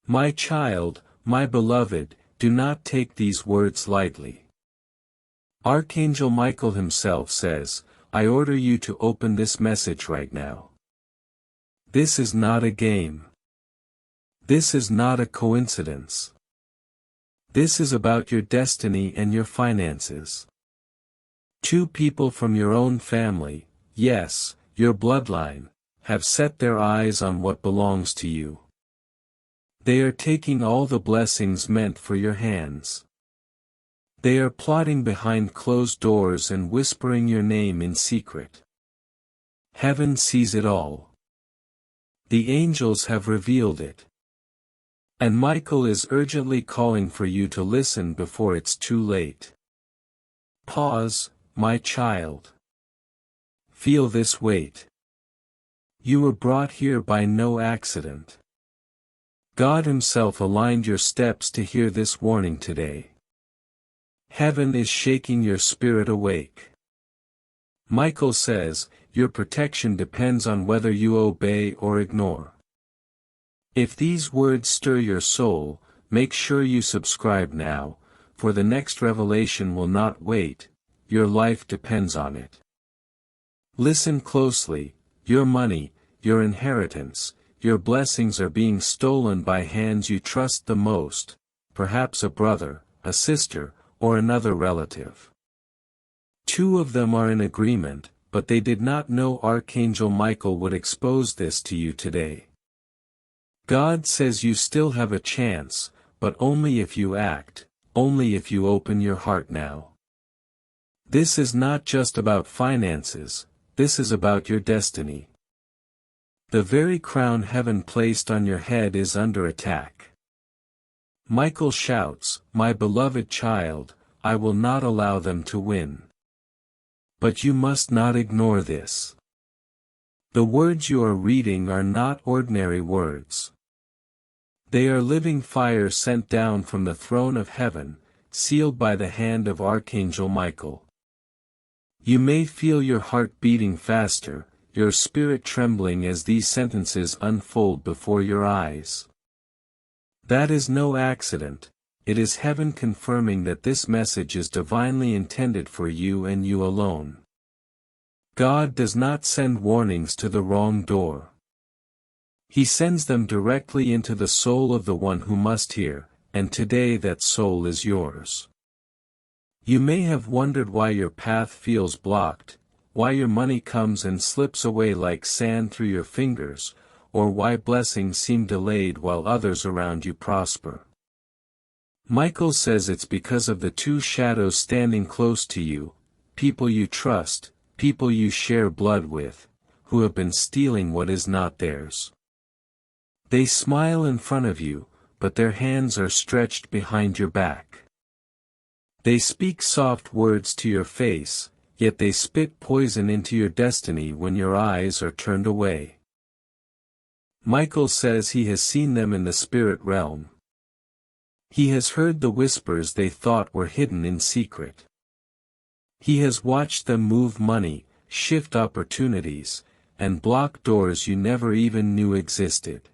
My child, my beloved, do not take these words lightly. Archangel Michael himself says, I order you to open this message right now. This is not a game. This is not a coincidence. This is about your destiny and your finances. Two people from your own family, yes, your bloodline, have set their eyes on what belongs to you. They are taking all the blessings meant for your hands. They are plotting behind closed doors and whispering your name in secret. Heaven sees it all. The angels have revealed it. And Michael is urgently calling for you to listen before it's too late. Pause, my child. Feel this weight. You were brought here by no accident. God Himself aligned your steps to hear this warning today. Heaven is shaking your spirit awake. Michael says, your protection depends on whether you obey or ignore. If these words stir your soul, make sure you subscribe now, for the next revelation will not wait, your life depends on it. Listen closely, your money, your inheritance, your blessings are being stolen by hands you trust the most, perhaps a brother, a sister, or another relative. Two of them are in agreement, but they did not know Archangel Michael would expose this to you today. God says you still have a chance, but only if you act, only if you open your heart now. This is not just about finances, this is about your destiny. The very crown heaven placed on your head is under attack. Michael shouts, my beloved child, I will not allow them to win. But you must not ignore this. The words you are reading are not ordinary words. They are living fire sent down from the throne of heaven, sealed by the hand of Archangel Michael. You may feel your heart beating faster, your spirit trembling as these sentences unfold before your eyes. That is no accident, it is heaven confirming that this message is divinely intended for you and you alone. God does not send warnings to the wrong door. He sends them directly into the soul of the one who must hear, and today that soul is yours. You may have wondered why your path feels blocked, why your money comes and slips away like sand through your fingers, or why blessings seem delayed while others around you prosper. Michael says it's because of the two shadows standing close to you, people you trust, people you share blood with, who have been stealing what is not theirs. They smile in front of you, but their hands are stretched behind your back. They speak soft words to your face, yet they spit poison into your destiny when your eyes are turned away. Michael says he has seen them in the spirit realm. He has heard the whispers they thought were hidden in secret. He has watched them move money, shift opportunities, and block doors you never even knew existed.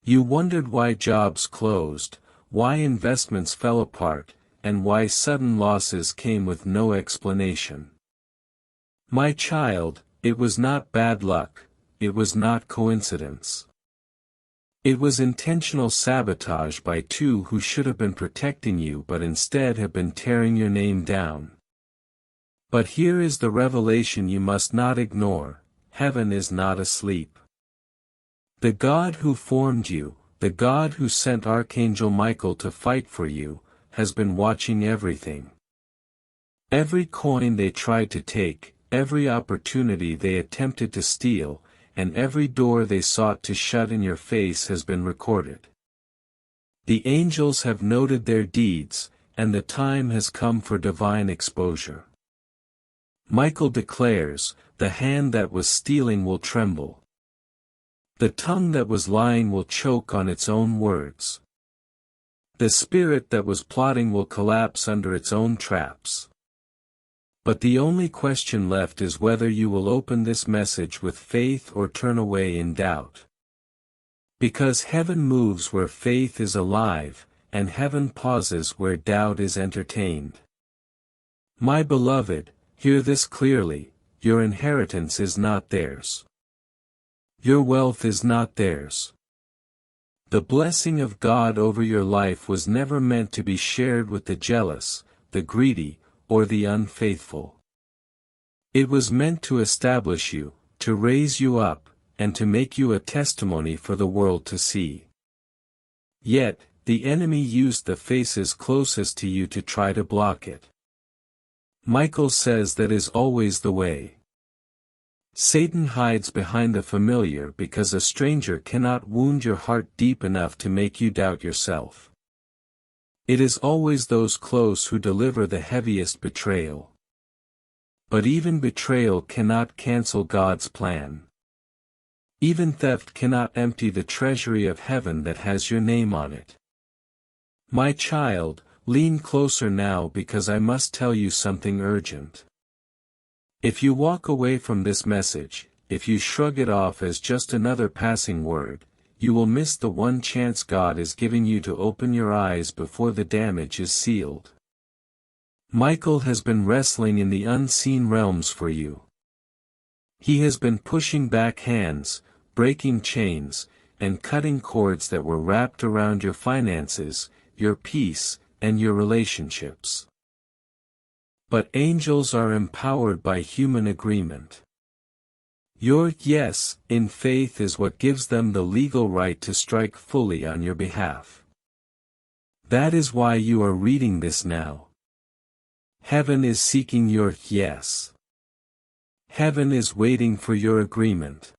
You wondered why jobs closed, why investments fell apart, and why sudden losses came with no explanation. My child, it was not bad luck, it was not coincidence. It was intentional sabotage by two who should have been protecting you but instead have been tearing your name down. But here is the revelation you must not ignore, heaven is not asleep. The God who formed you, the God who sent Archangel Michael to fight for you, has been watching everything. Every coin they tried to take, every opportunity they attempted to steal, and every door they sought to shut in your face has been recorded. The angels have noted their deeds, and the time has come for divine exposure. Michael declares, the hand that was stealing will tremble. The tongue that was lying will choke on its own words. The spirit that was plotting will collapse under its own traps. But the only question left is whether you will open this message with faith or turn away in doubt. Because heaven moves where faith is alive, and heaven pauses where doubt is entertained. My beloved, hear this clearly, your inheritance is not theirs. Your wealth is not theirs. The blessing of God over your life was never meant to be shared with the jealous, the greedy, or the unfaithful. It was meant to establish you, to raise you up, and to make you a testimony for the world to see. Yet, the enemy used the faces closest to you to try to block it. Michael says that is always the way. Satan hides behind the familiar because a stranger cannot wound your heart deep enough to make you doubt yourself. It is always those close who deliver the heaviest betrayal. But even betrayal cannot cancel God's plan. Even theft cannot empty the treasury of heaven that has your name on it. My child, lean closer now because I must tell you something urgent. If you walk away from this message, if you shrug it off as just another passing word, you will miss the one chance God is giving you to open your eyes before the damage is sealed. Michael has been wrestling in the unseen realms for you. He has been pushing back hands, breaking chains, and cutting cords that were wrapped around your finances, your peace, and your relationships. But angels are empowered by human agreement. Your yes in faith is what gives them the legal right to strike fully on your behalf. That is why you are reading this now. Heaven is seeking your yes. Heaven is waiting for your agreement.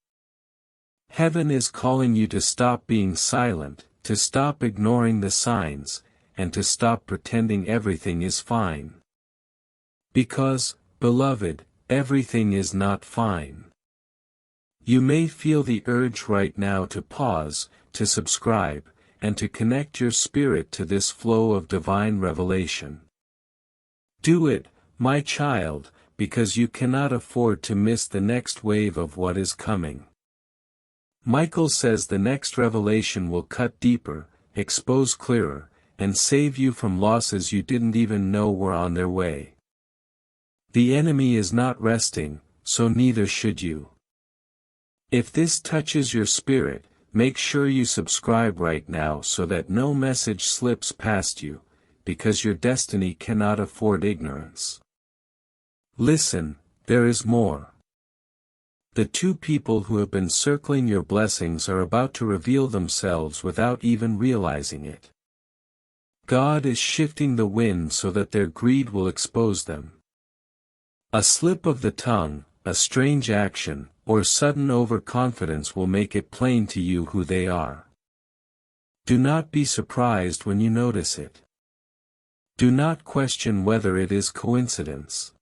Heaven is calling you to stop being silent, to stop ignoring the signs, and to stop pretending everything is fine. Because, beloved, everything is not fine. You may feel the urge right now to pause, to subscribe, and to connect your spirit to this flow of divine revelation. Do it, my child, because you cannot afford to miss the next wave of what is coming. Michael says the next revelation will cut deeper, expose clearer, and save you from losses you didn't even know were on their way. The enemy is not resting, so neither should you. If this touches your spirit, make sure you subscribe right now so that no message slips past you, because your destiny cannot afford ignorance. Listen, there is more. The two people who have been circling your blessings are about to reveal themselves without even realizing it. God is shifting the wind so that their greed will expose them. A slip of the tongue, a strange action, or sudden overconfidence will make it plain to you who they are. Do not be surprised when you notice it. Do not question whether it is coincidence.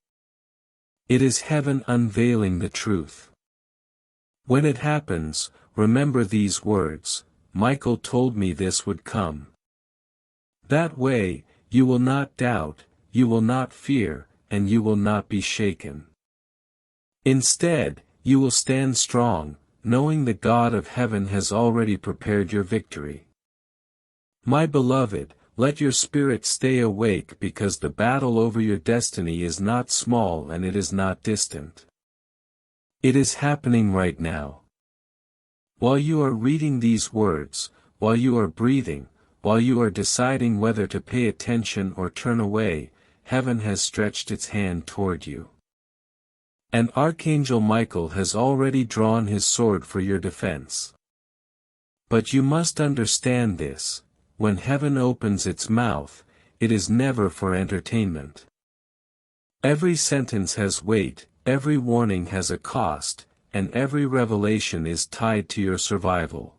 It is heaven unveiling the truth. When it happens, remember these words, Michael told me this would come. That way, you will not doubt, you will not fear, and you will not be shaken. Instead, you will stand strong, knowing the God of heaven has already prepared your victory. My beloved, let your spirit stay awake because the battle over your destiny is not small and it is not distant. It is happening right now. While you are reading these words, while you are breathing, while you are deciding whether to pay attention or turn away, heaven has stretched its hand toward you. And Archangel Michael has already drawn his sword for your defense. But you must understand this, when heaven opens its mouth, it is never for entertainment. Every sentence has weight, every warning has a cost, and every revelation is tied to your survival.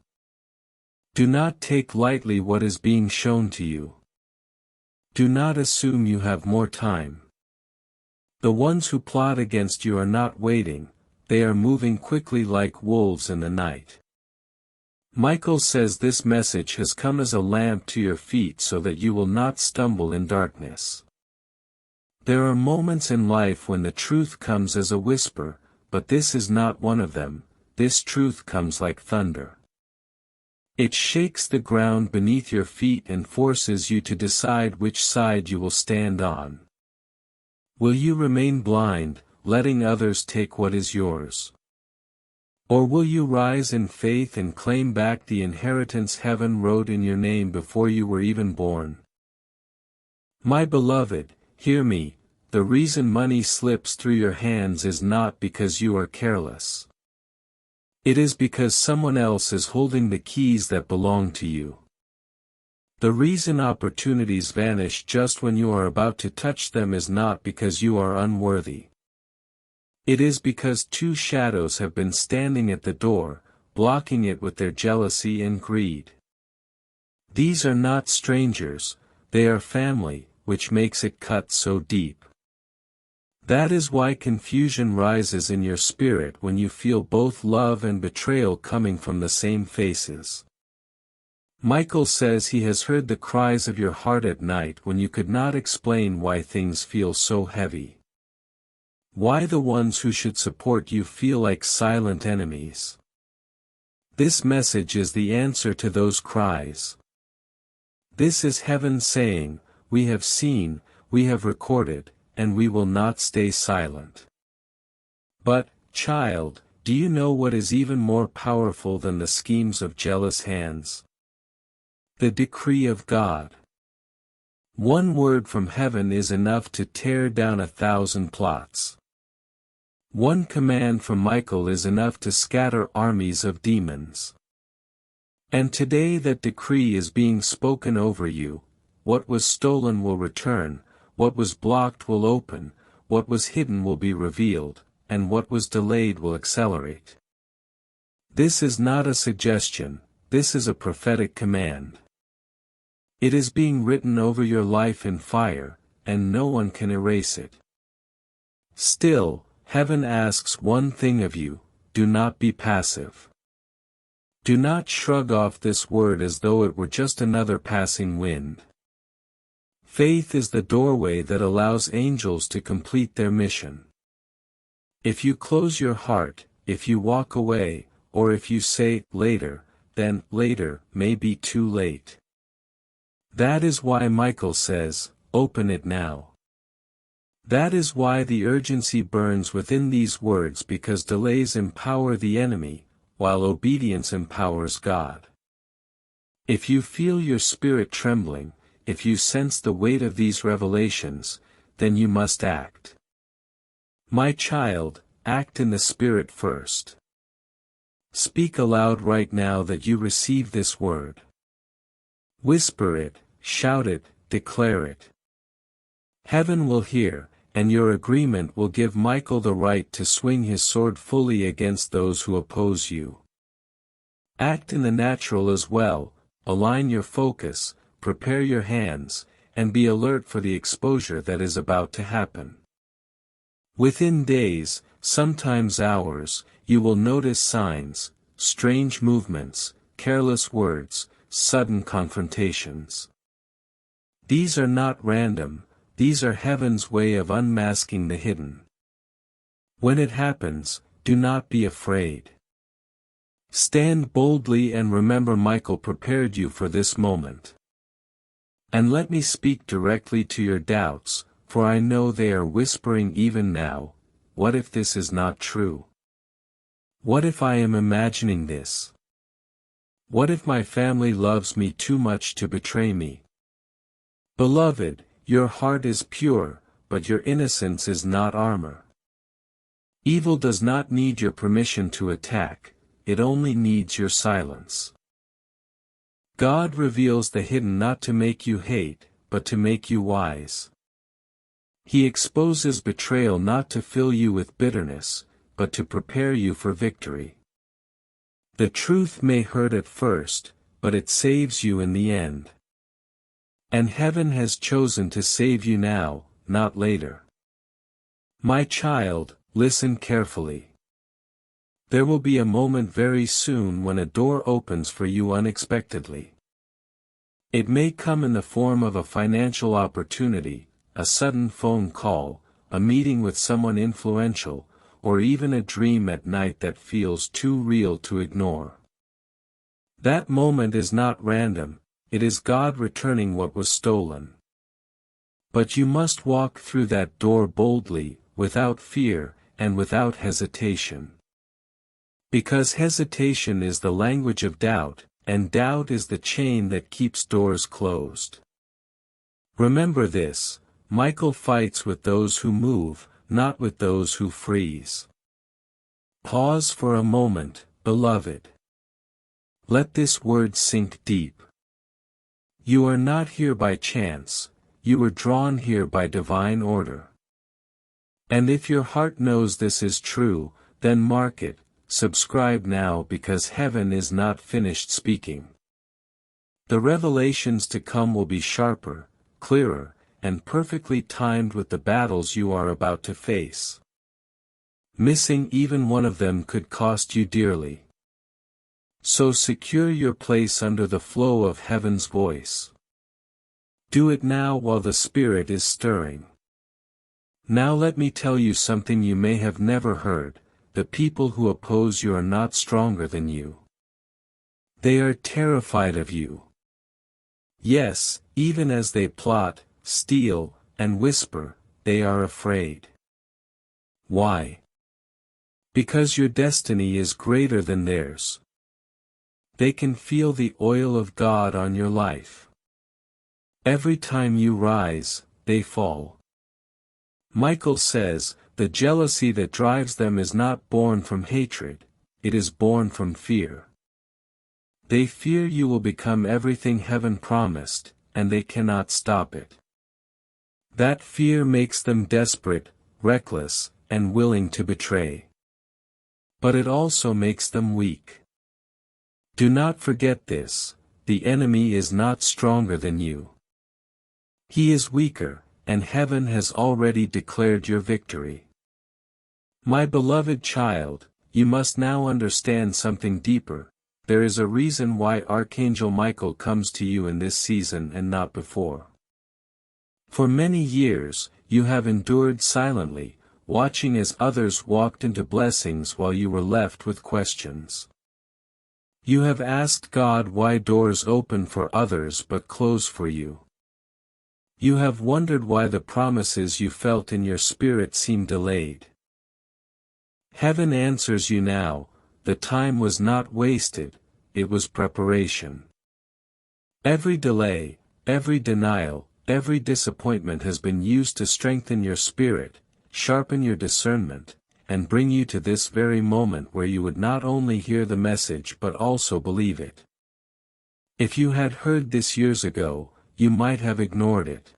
Do not take lightly what is being shown to you. Do not assume you have more time. The ones who plot against you are not waiting, they are moving quickly like wolves in the night. Michael says this message has come as a lamp to your feet so that you will not stumble in darkness. There are moments in life when the truth comes as a whisper, but this is not one of them. This truth comes like thunder. It shakes the ground beneath your feet and forces you to decide which side you will stand on. Will you remain blind, letting others take what is yours? Or will you rise in faith and claim back the inheritance heaven wrote in your name before you were even born? My beloved, hear me, the reason money slips through your hands is not because you are careless. It is because someone else is holding the keys that belong to you. The reason opportunities vanish just when you are about to touch them is not because you are unworthy. It is because two shadows have been standing at the door, blocking it with their jealousy and greed. These are not strangers, they are family, which makes it cut so deep. That is why confusion rises in your spirit when you feel both love and betrayal coming from the same faces. Michael says he has heard the cries of your heart at night when you could not explain why things feel so heavy. Why the ones who should support you feel like silent enemies. This message is the answer to those cries. This is heaven saying, we have seen, we have recorded, and we will not stay silent. But, child, do you know what is even more powerful than the schemes of jealous hands? The decree of God. One word from heaven is enough to tear down 1,000 plots. One command from Michael is enough to scatter armies of demons. And today that decree is being spoken over you: what was stolen will return, what was blocked will open, what was hidden will be revealed, and what was delayed will accelerate. This is not a suggestion, this is a prophetic command. It is being written over your life in fire, and no one can erase it. Still, heaven asks one thing of you: do not be passive. Do not shrug off this word as though it were just another passing wind. Faith is the doorway that allows angels to complete their mission. If you close your heart, if you walk away, or if you say, later, then later may be too late. That is why Michael says, open it now. That is why the urgency burns within these words, because delays empower the enemy, while obedience empowers God. If you feel your spirit trembling, if you sense the weight of these revelations, then you must act. My child, act in the Spirit first. Speak aloud right now that you receive this word. Whisper it, shout it, declare it. Heaven will hear, and your agreement will give Michael the right to swing his sword fully against those who oppose you. Act in the natural as well, align your focus, prepare your hands, and be alert for the exposure that is about to happen. Within days, sometimes hours, you will notice signs, strange movements, careless words, sudden confrontations. These are not random, these are heaven's way of unmasking the hidden. When it happens, do not be afraid. Stand boldly and remember Michael prepared you for this moment. And let me speak directly to your doubts, for I know they are whispering even now: what if this is not true? What if I am imagining this? What if my family loves me too much to betray me? Beloved, your heart is pure, but your innocence is not armor. Evil does not need your permission to attack, it only needs your silence. God reveals the hidden not to make you hate, but to make you wise. He exposes betrayal not to fill you with bitterness, but to prepare you for victory. The truth may hurt at first, but it saves you in the end. And heaven has chosen to save you now, not later. My child, listen carefully. There will be a moment very soon when a door opens for you unexpectedly. It may come in the form of a financial opportunity, a sudden phone call, a meeting with someone influential, or even a dream at night that feels too real to ignore. That moment is not random, it is God returning what was stolen. But you must walk through that door boldly, without fear, and without hesitation. Because hesitation is the language of doubt, and doubt is the chain that keeps doors closed. Remember this, Michael fights with those who move, not with those who freeze. Pause for a moment, beloved. Let this word sink deep. You are not here by chance, you were drawn here by divine order. And if your heart knows this is true, then mark it, subscribe now because heaven is not finished speaking. The revelations to come will be sharper, clearer, and perfectly timed with the battles you are about to face. Missing even one of them could cost you dearly. So secure your place under the flow of heaven's voice. Do it now while the Spirit is stirring. Now let me tell you something you may have never heard, the people who oppose you are not stronger than you. They are terrified of you. Yes, even as they plot, steal, and whisper, they are afraid. Why? Because your destiny is greater than theirs. They can feel the oil of God on your life. Every time you rise, they fall. Michael says, the jealousy that drives them is not born from hatred, it is born from fear. They fear you will become everything heaven promised, and they cannot stop it. That fear makes them desperate, reckless, and willing to betray. But it also makes them weak. Do not forget this, the enemy is not stronger than you. He is weaker, and heaven has already declared your victory. My beloved child, you must now understand something deeper. There is a reason why Archangel Michael comes to you in this season and not before. For many years, you have endured silently, watching as others walked into blessings while you were left with questions. You have asked God why doors open for others but close for you. You have wondered why the promises you felt in your spirit seem delayed. Heaven answers you now, the time was not wasted, it was preparation. Every delay, every denial, every disappointment has been used to strengthen your spirit, sharpen your discernment, and bring you to this very moment where you would not only hear the message but also believe it. If you had heard this years ago, you might have ignored it.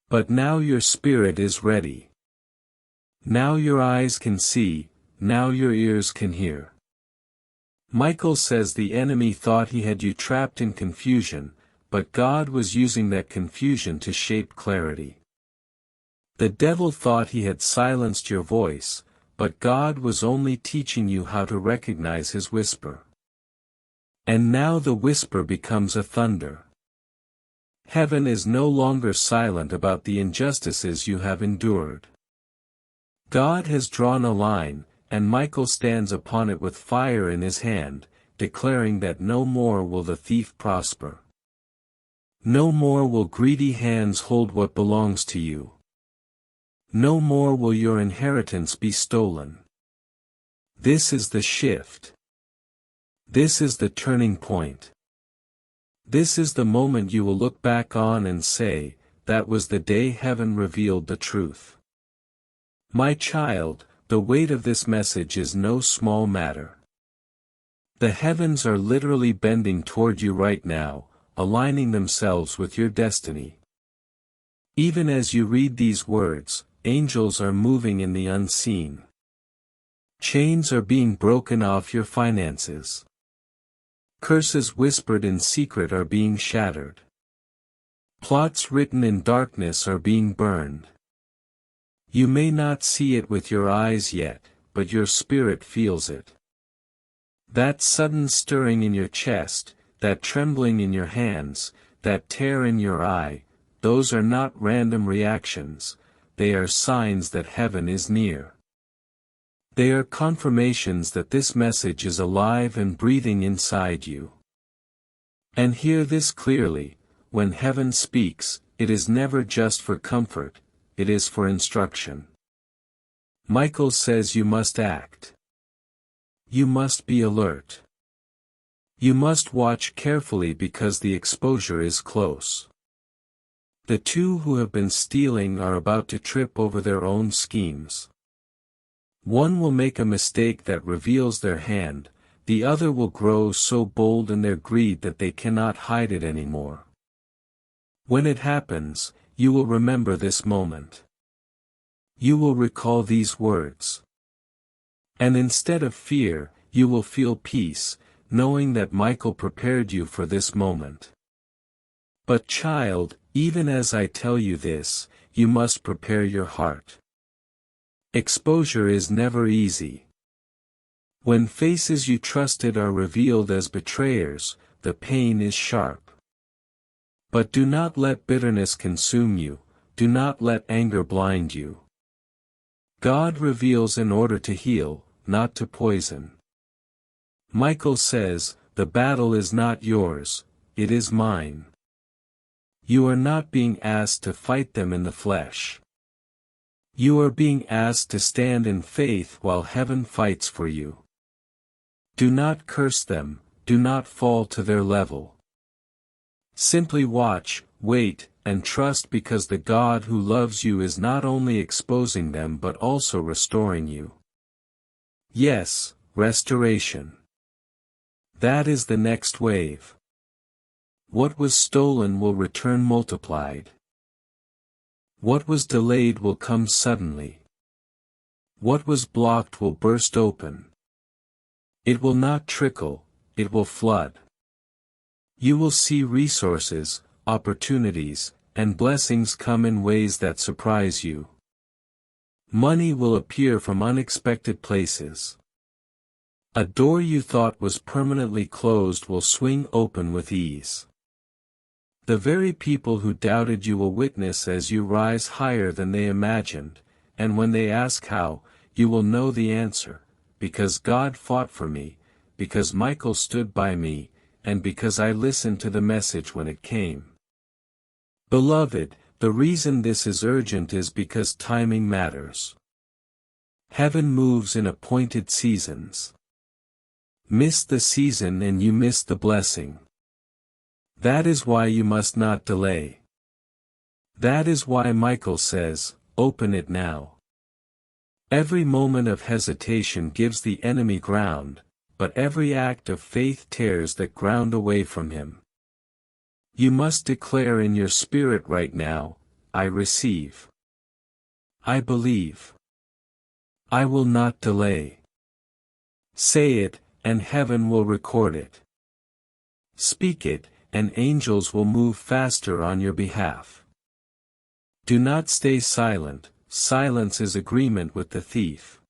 But now your spirit is ready. Now your eyes can see, now your ears can hear. Michael says the enemy thought he had you trapped in confusion, but God was using that confusion to shape clarity. The devil thought he had silenced your voice, but God was only teaching you how to recognize his whisper. And now the whisper becomes a thunder. Heaven is no longer silent about the injustices you have endured. God has drawn a line, and Michael stands upon it with fire in his hand, declaring that no more will the thief prosper. No more will greedy hands hold what belongs to you. No more will your inheritance be stolen. This is the shift. This is the turning point. This is the moment you will look back on and say, that was the day heaven revealed the truth. My child, the weight of this message is no small matter. The heavens are literally bending toward you right now, aligning themselves with your destiny. Even as you read these words, angels are moving in the unseen. Chains are being broken off your finances. Curses whispered in secret are being shattered. Plots written in darkness are being burned. You may not see it with your eyes yet, but your spirit feels it. That sudden stirring in your chest, that trembling in your hands, that tear in your eye, those are not random reactions, they are signs that heaven is near. They are confirmations that this message is alive and breathing inside you. And hear this clearly, when heaven speaks, it is never just for comfort, it is for instruction. Michael says you must act. You must be alert. You must watch carefully because the exposure is close. The two who have been stealing are about to trip over their own schemes. One will make a mistake that reveals their hand, the other will grow so bold in their greed that they cannot hide it anymore. When it happens, you will remember this moment. You will recall these words. And instead of fear, you will feel peace, knowing that Michael prepared you for this moment. But child, even as I tell you this, you must prepare your heart. Exposure is never easy. When faces you trusted are revealed as betrayers, the pain is sharp. But do not let bitterness consume you, do not let anger blind you. God reveals in order to heal, not to poison. Michael says, the battle is not yours, it is mine. You are not being asked to fight them in the flesh. You are being asked to stand in faith while heaven fights for you. Do not curse them, do not fall to their level. Simply watch, wait, and trust because the God who loves you is not only exposing them but also restoring you. Yes, restoration. That is the next wave. What was stolen will return multiplied. What was delayed will come suddenly. What was blocked will burst open. It will not trickle, it will flood. You will see resources, opportunities, and blessings come in ways that surprise you. Money will appear from unexpected places. A door you thought was permanently closed will swing open with ease. The very people who doubted you will witness as you rise higher than they imagined, and when they ask how, you will know the answer, because God fought for me, because Michael stood by me, and because I listened to the message when it came. Beloved, the reason this is urgent is because timing matters. Heaven moves in appointed seasons. Miss the season and you miss the blessing. That is why you must not delay. That is why Michael says, open it now. Every moment of hesitation gives the enemy ground, but every act of faith tears that ground away from him. You must declare in your spirit right now, I receive. I believe. I will not delay. Say it, and heaven will record it. Speak it, and angels will move faster on your behalf. Do not stay silent, silence is agreement with the thief.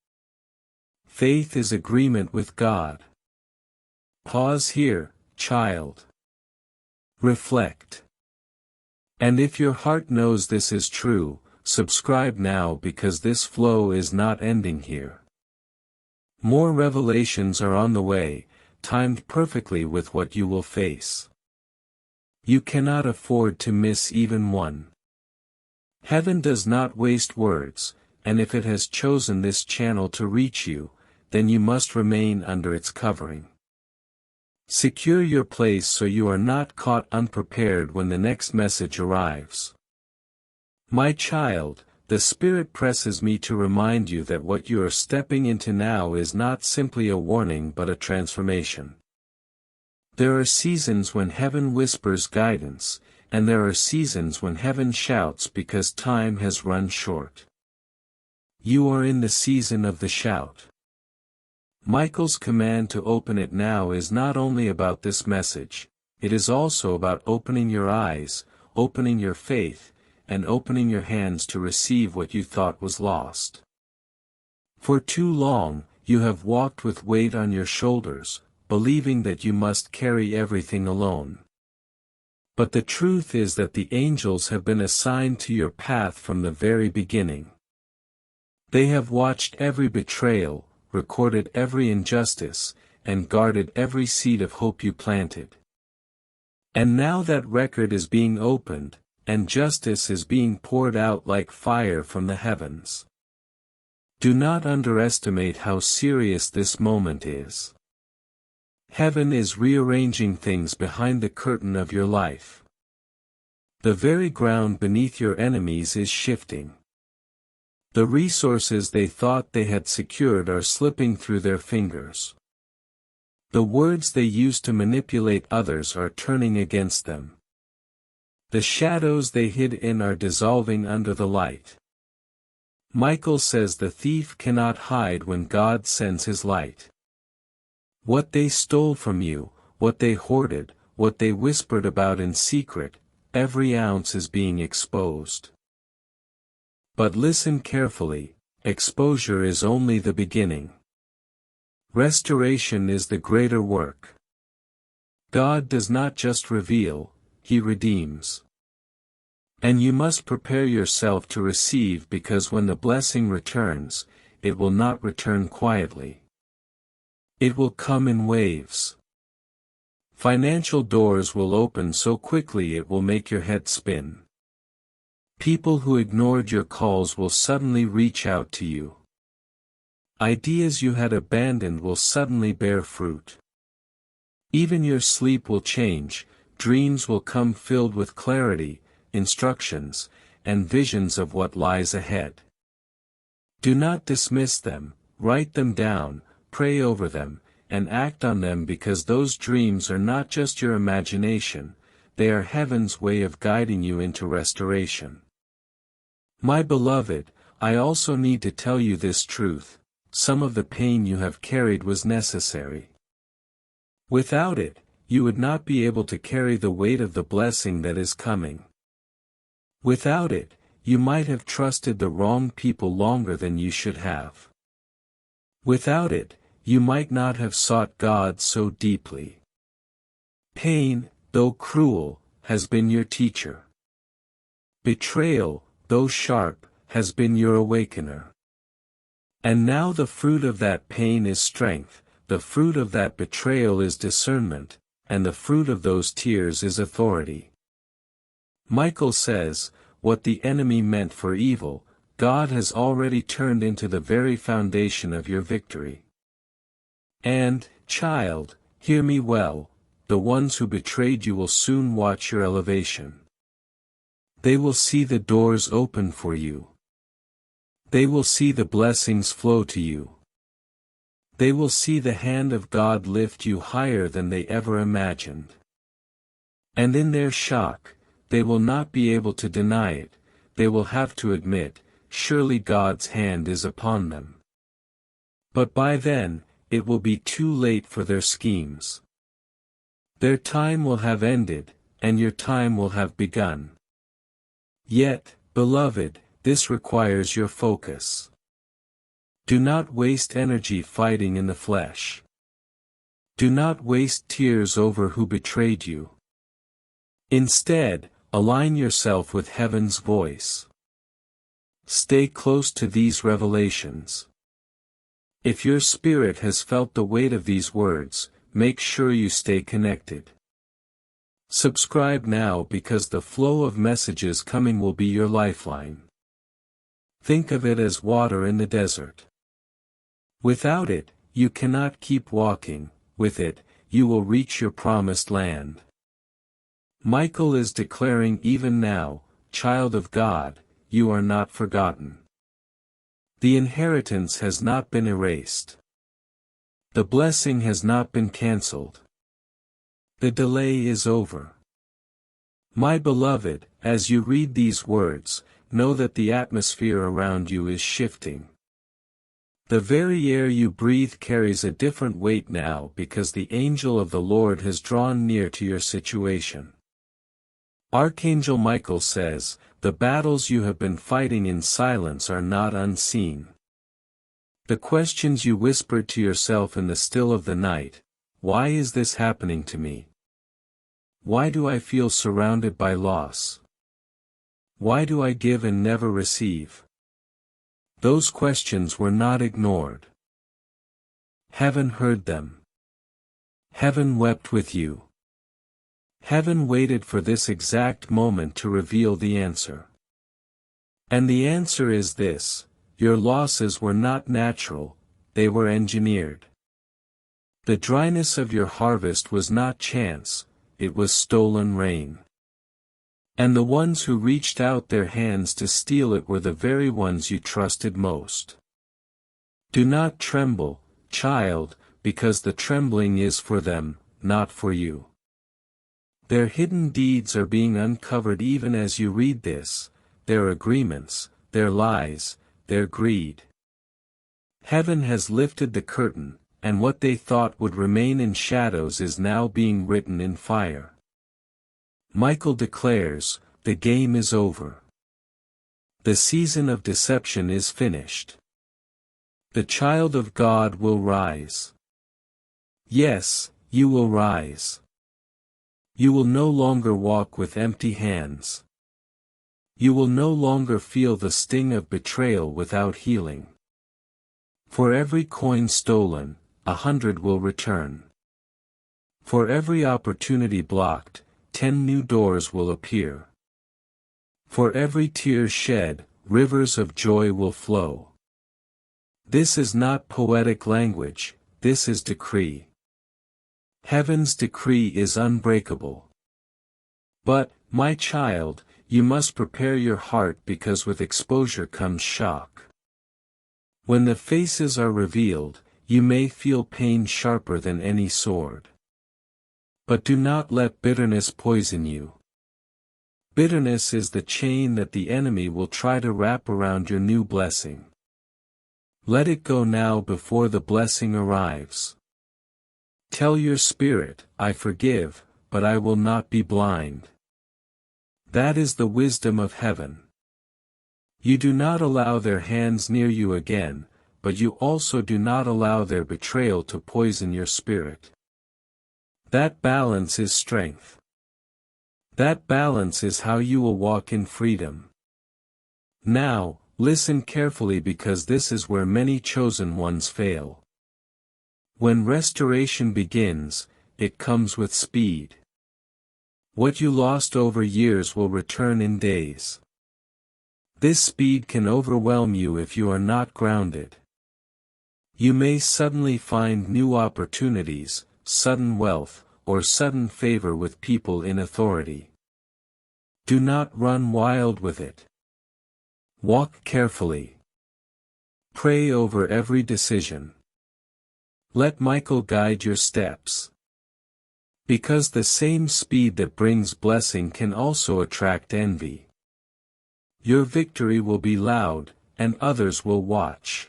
Faith is agreement with God. Pause here, child. Reflect. And if your heart knows this is true, subscribe now because this flow is not ending here. More revelations are on the way, timed perfectly with what you will face. You cannot afford to miss even one. Heaven does not waste words, and if it has chosen this channel to reach you, then you must remain under its covering. Secure your place so you are not caught unprepared when the next message arrives. My child, the Spirit presses me to remind you that what you are stepping into now is not simply a warning but a transformation. There are seasons when heaven whispers guidance, and there are seasons when heaven shouts because time has run short. You are in the season of the shout. Michael's command to open it now is not only about this message, it is also about opening your eyes, opening your faith, and opening your hands to receive what you thought was lost. For too long, you have walked with weight on your shoulders, believing that you must carry everything alone. But the truth is that the angels have been assigned to your path from the very beginning. They have watched every betrayal, recorded every injustice, and guarded every seed of hope you planted. And now that record is being opened, and justice is being poured out like fire from the heavens. Do not underestimate how serious this moment is. Heaven is rearranging things behind the curtain of your life. The very ground beneath your enemies is shifting. The resources they thought they had secured are slipping through their fingers. The words they used to manipulate others are turning against them. The shadows they hid in are dissolving under the light. Michael says the thief cannot hide when God sends his light. What they stole from you, what they hoarded, what they whispered about in secret, every ounce is being exposed. But listen carefully, exposure is only the beginning. Restoration is the greater work. God does not just reveal, He redeems. And you must prepare yourself to receive, because when the blessing returns, it will not return quietly. It will come in waves. Financial doors will open so quickly it will make your head spin. People who ignored your calls will suddenly reach out to you. Ideas you had abandoned will suddenly bear fruit. Even your sleep will change, dreams will come filled with clarity, instructions, and visions of what lies ahead. Do not dismiss them, write them down, pray over them, and act on them, because those dreams are not just your imagination, they are heaven's way of guiding you into restoration. My beloved, I also need to tell you this truth: some of the pain you have carried was necessary. Without it, you would not be able to carry the weight of the blessing that is coming. Without it, you might have trusted the wrong people longer than you should have. Without it, you might not have sought God so deeply. Pain, though cruel, has been your teacher. Betrayal, though sharp, has been your awakener. And now the fruit of that pain is strength, the fruit of that betrayal is discernment, and the fruit of those tears is authority. Michael says, what the enemy meant for evil, God has already turned into the very foundation of your victory. And, child, hear me well, the ones who betrayed you will soon watch your elevation. They will see the doors open for you. They will see the blessings flow to you. They will see the hand of God lift you higher than they ever imagined. And in their shock, they will not be able to deny it, they will have to admit, surely God's hand is upon them. But by then, it will be too late for their schemes. Their time will have ended, and your time will have begun. Yet, beloved, this requires your focus. Do not waste energy fighting in the flesh. Do not waste tears over who betrayed you. Instead, align yourself with heaven's voice. Stay close to these revelations. If your spirit has felt the weight of these words, make sure you stay connected. Subscribe now, because the flow of messages coming will be your lifeline. Think of it as water in the desert. Without it, you cannot keep walking; with it, you will reach your promised land. Michael is declaring even now, child of God, you are not forgotten. The inheritance has not been erased. The blessing has not been cancelled. The delay is over. My beloved, as you read these words, know that the atmosphere around you is shifting. The very air you breathe carries a different weight now, because the angel of the Lord has drawn near to your situation. Archangel Michael says, the battles you have been fighting in silence are not unseen. The questions you whispered to yourself in the still of the night: why is this happening to me? Why do I feel surrounded by loss? Why do I give and never receive? Those questions were not ignored. Heaven heard them. Heaven wept with you. Heaven waited for this exact moment to reveal the answer. And the answer is this: your losses were not natural, they were engineered. The dryness of your harvest was not chance, it was stolen rain. And the ones who reached out their hands to steal it were the very ones you trusted most. Do not tremble, child, because the trembling is for them, not for you. Their hidden deeds are being uncovered even as you read this, their agreements, their lies, their greed. Heaven has lifted the curtain, and what they thought would remain in shadows is now being written in fire. Michael declares, the game is over. The season of deception is finished. The child of God will rise. Yes, you will rise. You will no longer walk with empty hands. You will no longer feel the sting of betrayal without healing. For every coin stolen, 100 will return. For every opportunity blocked, 10 new doors will appear. For every tear shed, rivers of joy will flow. This is not poetic language, this is decree. Heaven's decree is unbreakable. But, my child, you must prepare your heart because with exposure comes shock. When the faces are revealed, you may feel pain sharper than any sword. But do not let bitterness poison you. Bitterness is the chain that the enemy will try to wrap around your new blessing. Let it go now before the blessing arrives. Tell your spirit, I forgive, but I will not be blind. That is the wisdom of heaven. You do not allow their hands near you again, but you also do not allow their betrayal to poison your spirit. That balance is strength. That balance is how you will walk in freedom. Now, listen carefully because this is where many chosen ones fail. When restoration begins, it comes with speed. What you lost over years will return in days. This speed can overwhelm you if you are not grounded. You may suddenly find new opportunities, sudden wealth, or sudden favor with people in authority. Do not run wild with it. Walk carefully. Pray over every decision. Let Michael guide your steps. Because the same speed that brings blessing can also attract envy. Your victory will be loud, and others will watch.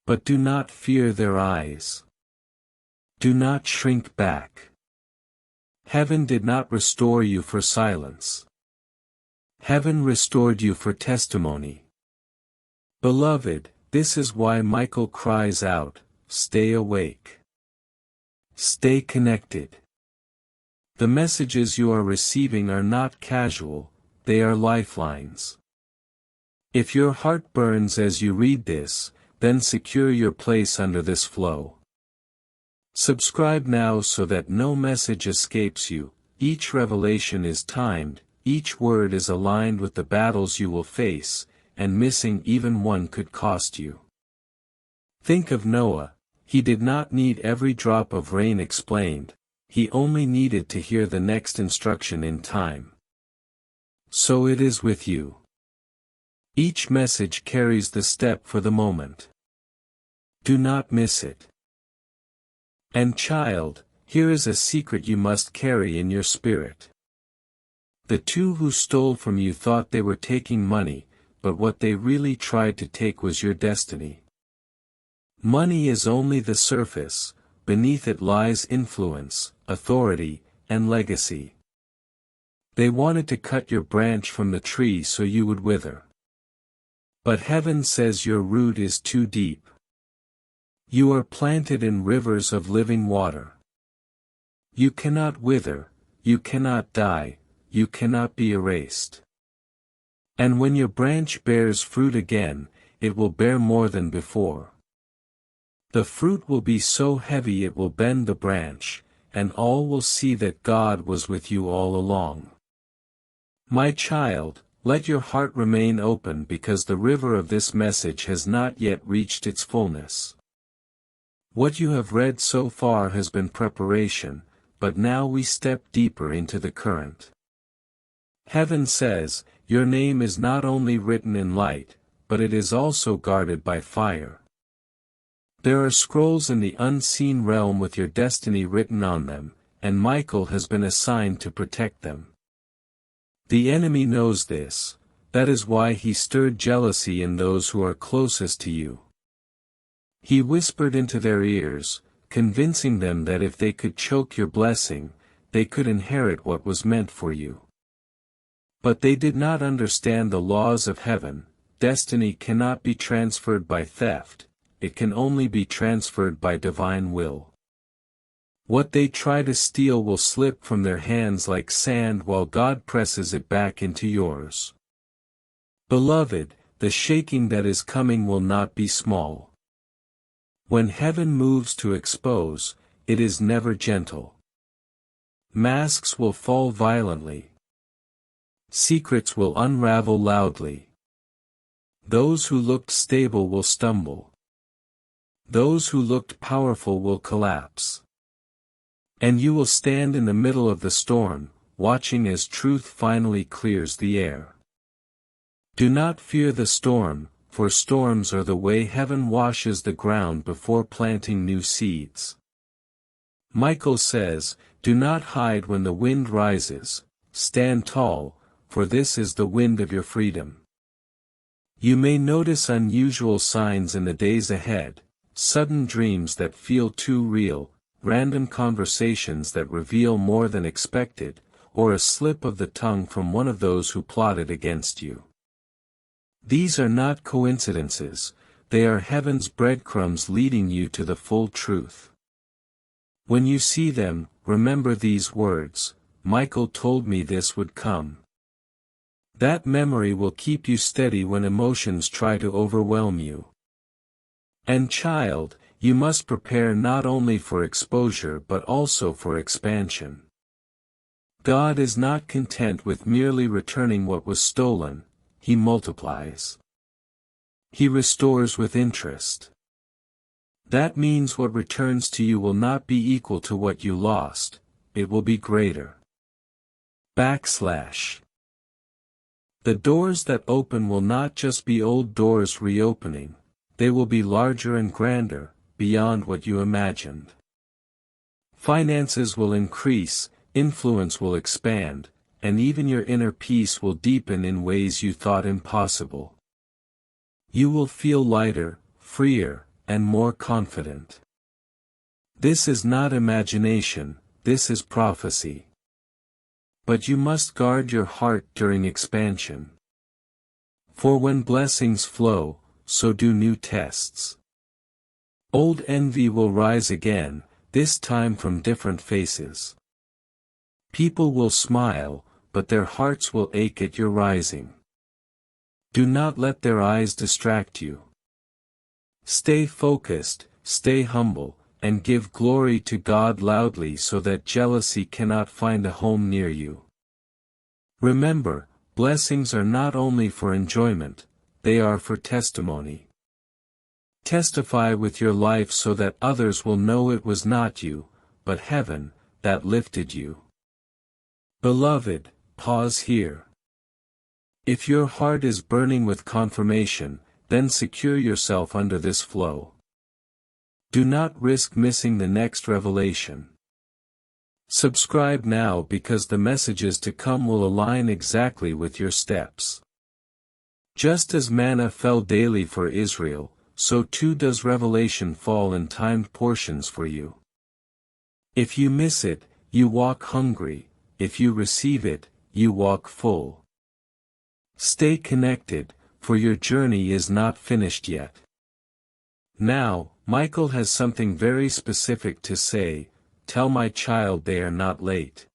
But do not fear their eyes. Do not shrink back. Heaven did not restore you for silence. Heaven restored you for testimony. Beloved, this is why Michael cries out, stay awake. Stay connected. The messages you are receiving are not casual, they are lifelines. If your heart burns as you read this, then secure your place under this flow. Subscribe now so that no message escapes you. Each revelation is timed, each word is aligned with the battles you will face, and missing even one could cost you. Think of Noah. He did not need every drop of rain explained, he only needed to hear the next instruction in time. So it is with you. Each message carries the step for the moment. Do not miss it. And child, here is a secret you must carry in your spirit. The two who stole from you thought they were taking money, but what they really tried to take was your destiny. Money is only the surface, beneath it lies influence, authority, and legacy. They wanted to cut your branch from the tree so you would wither. But heaven says your root is too deep. You are planted in rivers of living water. You cannot wither, you cannot die, you cannot be erased. And when your branch bears fruit again, it will bear more than before. The fruit will be so heavy it will bend the branch, and all will see that God was with you all along. My child, let your heart remain open because the river of this message has not yet reached its fullness. What you have read so far has been preparation, but now we step deeper into the current. Heaven says, your name is not only written in light, but it is also guarded by fire. There are scrolls in the unseen realm with your destiny written on them, and Michael has been assigned to protect them. The enemy knows this, that is why he stirred jealousy in those who are closest to you. He whispered into their ears, convincing them that if they could choke your blessing, they could inherit what was meant for you. But they did not understand the laws of heaven. Destiny cannot be transferred by theft, it can only be transferred by divine will. What they try to steal will slip from their hands like sand while God presses it back into yours. Beloved, the shaking that is coming will not be small. When heaven moves to expose, it is never gentle. Masks will fall violently. Secrets will unravel loudly. Those who looked stable will stumble. Those who looked powerful will collapse. And you will stand in the middle of the storm, watching as truth finally clears the air. Do not fear the storm, for storms are the way heaven washes the ground before planting new seeds. Michael says, do not hide when the wind rises, stand tall, for this is the wind of your freedom. You may notice unusual signs in the days ahead, sudden dreams that feel too real, random conversations that reveal more than expected, or a slip of the tongue from one of those who plotted against you. These are not coincidences, they are heaven's breadcrumbs leading you to the full truth. When you see them, remember these words, Michael told me this would come. That memory will keep you steady when emotions try to overwhelm you. And child, you must prepare not only for exposure but also for expansion. God is not content with merely returning what was stolen, He multiplies. He restores with interest. That means what returns to you will not be equal to what you lost, it will be greater. // The doors that open will not just be old doors reopening, they will be larger and grander, beyond what you imagined. Finances will increase, influence will expand, and even your inner peace will deepen in ways you thought impossible. You will feel lighter, freer, and more confident. This is not imagination, this is prophecy. But you must guard your heart during expansion. For when blessings flow, so do new tests. Old envy will rise again, this time from different faces. People will smile, but their hearts will ache at your rising. Do not let their eyes distract you. Stay focused, stay humble, and give glory to God loudly so that jealousy cannot find a home near you. Remember, blessings are not only for enjoyment, they are for testimony. Testify with your life so that others will know it was not you, but heaven, that lifted you. Beloved, pause here. If your heart is burning with confirmation, then secure yourself under this flow. Do not risk missing the next revelation. Subscribe now because the messages to come will align exactly with your steps. Just as manna fell daily for Israel, so too does revelation fall in timed portions for you. If you miss it, you walk hungry, if you receive it, you walk full. Stay connected, for your journey is not finished yet. Now, Michael has something very specific to say, tell my child they are not late.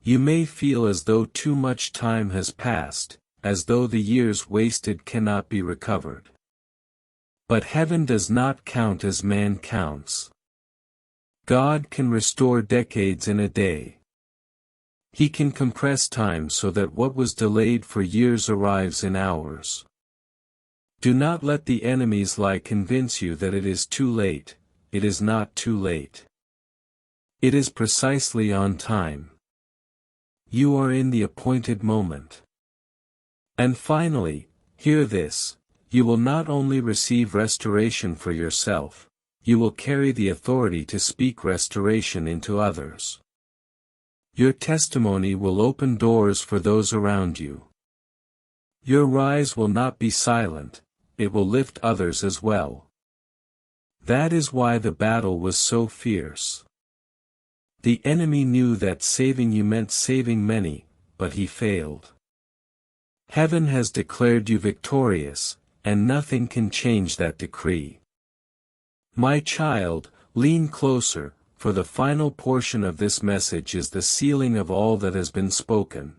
You may feel as though too much time has passed, as though the years wasted cannot be recovered. But heaven does not count as man counts. God can restore decades in a day. He can compress time so that what was delayed for years arrives in hours. Do not let the enemy's lie convince you that it is too late. It is not too late. It is precisely on time. You are in the appointed moment. And finally, hear this, you will not only receive restoration for yourself, you will carry the authority to speak restoration into others. Your testimony will open doors for those around you. Your rise will not be silent, it will lift others as well. That is why the battle was so fierce. The enemy knew that saving you meant saving many, but he failed. Heaven has declared you victorious, and nothing can change that decree. My child, lean closer, for the final portion of this message is the sealing of all that has been spoken.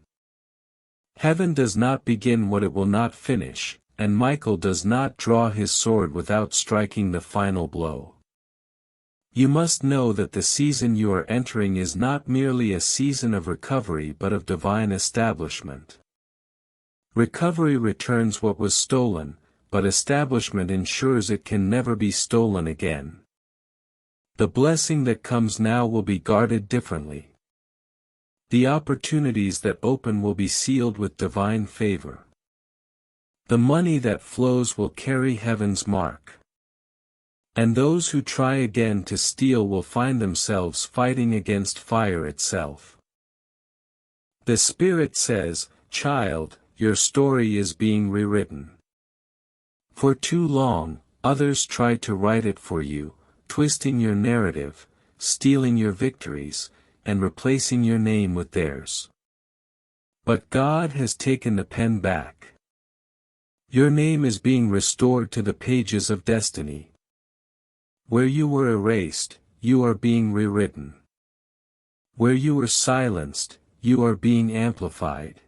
Heaven does not begin what it will not finish, and Michael does not draw his sword without striking the final blow. You must know that the season you are entering is not merely a season of recovery but of divine establishment. Recovery returns what was stolen, but establishment ensures it can never be stolen again. The blessing that comes now will be guarded differently. The opportunities that open will be sealed with divine favor. The money that flows will carry heaven's mark. And those who try again to steal will find themselves fighting against fire itself. The Spirit says, "Child, your story is being rewritten." For too long, others tried to write it for you, twisting your narrative, stealing your victories, and replacing your name with theirs. But God has taken the pen back. Your name is being restored to the pages of destiny. Where you were erased, you are being rewritten. Where you were silenced, you are being amplified.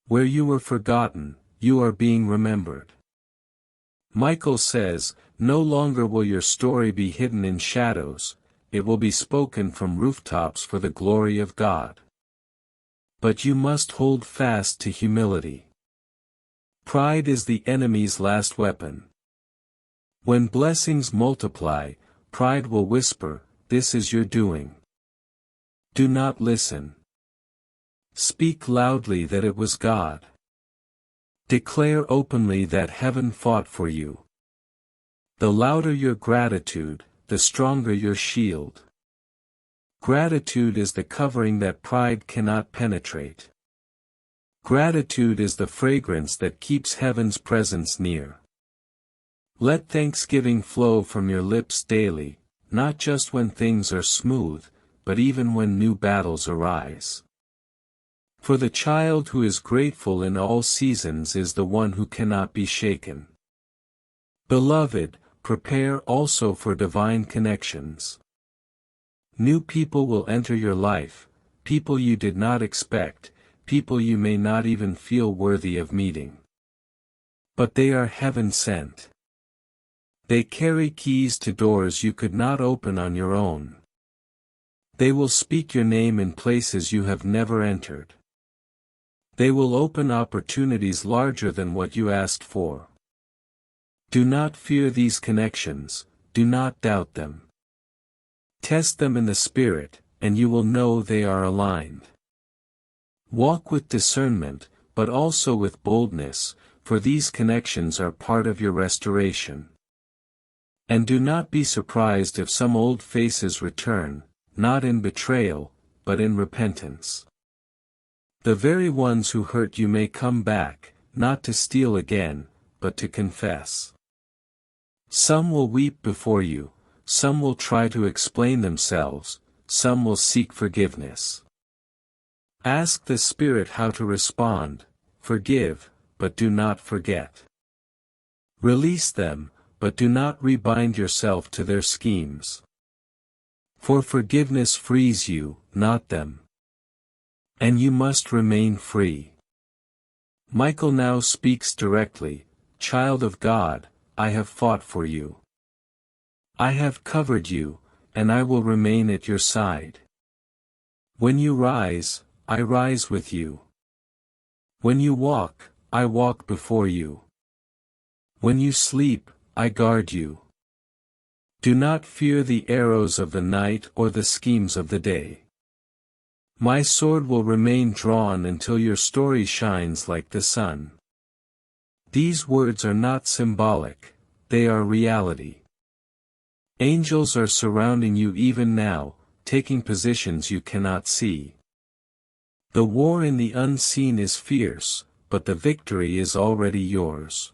Where you were forgotten, you are being remembered. Michael says, no longer will your story be hidden in shadows, it will be spoken from rooftops for the glory of God. But you must hold fast to humility. Pride is the enemy's last weapon. When blessings multiply, pride will whisper, "This is your doing." Do not listen. Speak loudly that it was God. Declare openly that heaven fought for you. The louder your gratitude, the stronger your shield. Gratitude is the covering that pride cannot penetrate. Gratitude is the fragrance that keeps heaven's presence near. Let thanksgiving flow from your lips daily, not just when things are smooth, but even when new battles arise. For the child who is grateful in all seasons is the one who cannot be shaken. Beloved, prepare also for divine connections. New people will enter your life, people you did not expect, people you may not even feel worthy of meeting. But they are heaven sent. They carry keys to doors you could not open on your own. They will speak your name in places you have never entered. They will open opportunities larger than what you asked for. Do not fear these connections, do not doubt them. Test them in the Spirit, and you will know they are aligned. Walk with discernment, but also with boldness, for these connections are part of your restoration. And do not be surprised if some old faces return, not in betrayal, but in repentance. The very ones who hurt you may come back, not to steal again, but to confess. Some will weep before you, some will try to explain themselves, some will seek forgiveness. Ask the Spirit how to respond, forgive, but do not forget. Release them, but do not rebind yourself to their schemes. For forgiveness frees you, not them. And you must remain free. Michael now speaks directly, "Child of God, I have fought for you. I have covered you, and I will remain at your side. When you rise, I rise with you. When you walk, I walk before you. When you sleep, I guard you. Do not fear the arrows of the night or the schemes of the day. My sword will remain drawn until your story shines like the sun. These words are not symbolic, they are reality. Angels are surrounding you even now, taking positions you cannot see. The war in the unseen is fierce, but the victory is already yours.